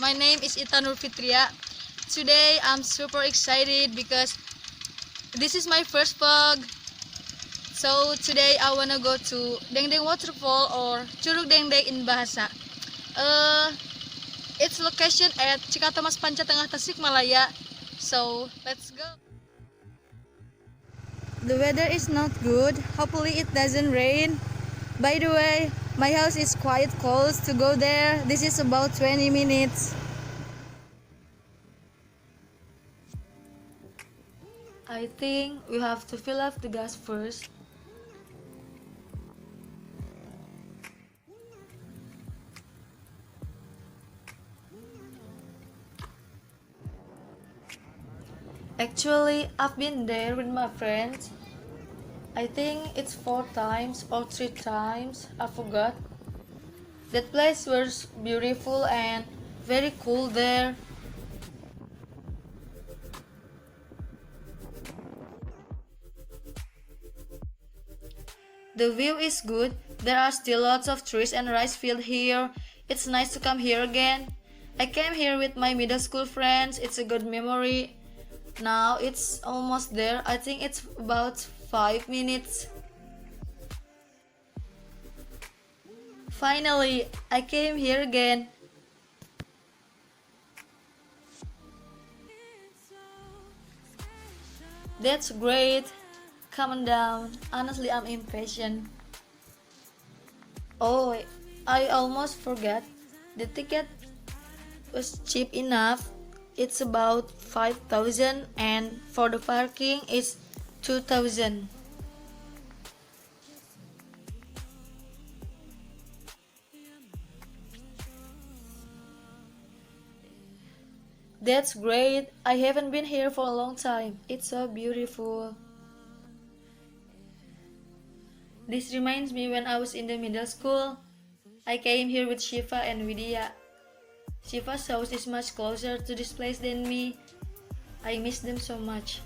my name is Ita Nurul Fitria. Today I'm super excited because this is my first vlog. So today I wanna go to Dengdeng waterfall or Curug Dengdeng in Bahasa. It's location at Cikatomas Panca Tengah Tasikmalaya. So let's go. The weather is not good. Hopefully it doesn't rain. By the way, my house is quite close to go there. This is about 20 minutes. I think we have to fill up the gas first. Actually, I've been there with my friends. I think it's 4 times or 3 times, I forgot. That place was beautiful and very cool there. The view is good. There are still lots of trees and rice field here. It's nice to come here again. I came here with my middle school friends. It's a good memory. Now it's almost there. I think it's about 5 minutes. Finally, I came here again. That's great. Calm down. Honestly, I'm impatient. Oh, I almost forgot. The ticket was cheap enough. It's about 5,000 and for the parking it's 2,000. That's great. I haven't been here for a long time. It's so beautiful. This reminds me when I was in the middle school. I came here with Shiva and Vidya. Shiva's house is much closer to this place than me. I miss them so much.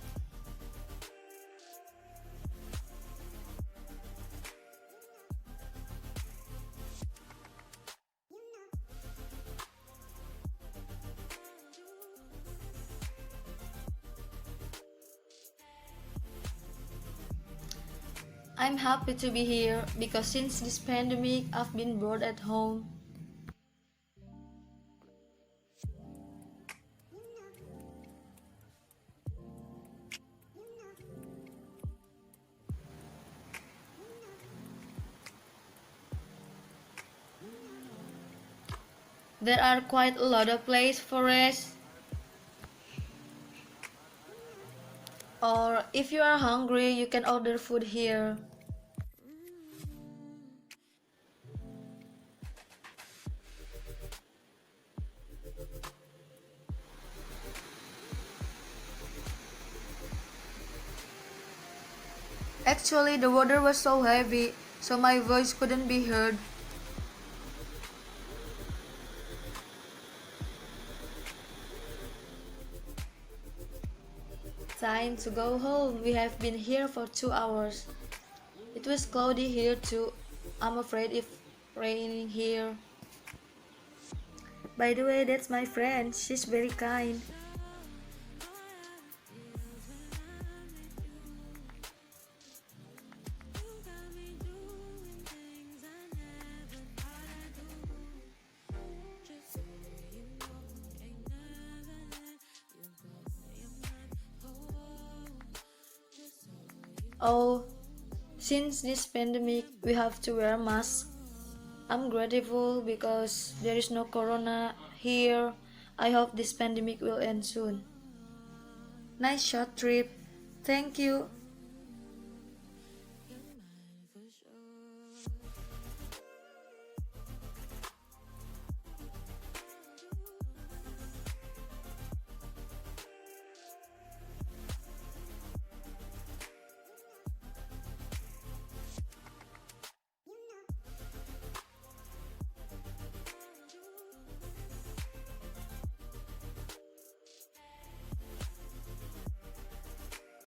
I'm happy to be here because since this pandemic, I've been bored at home. There are quite a lot of places for rest. Or if you are hungry, you can order food here. Actually, the water was so heavy, so my voice couldn't be heard. Time to go home. We have been here for 2 hours. It was cloudy here too. I'm afraid it's raining here. By the way, that's my friend. She's very kind. Oh, since this pandemic, we have to wear masks. I'm grateful because there is no corona here. I hope this pandemic will end soon. Nice short trip. Thank you.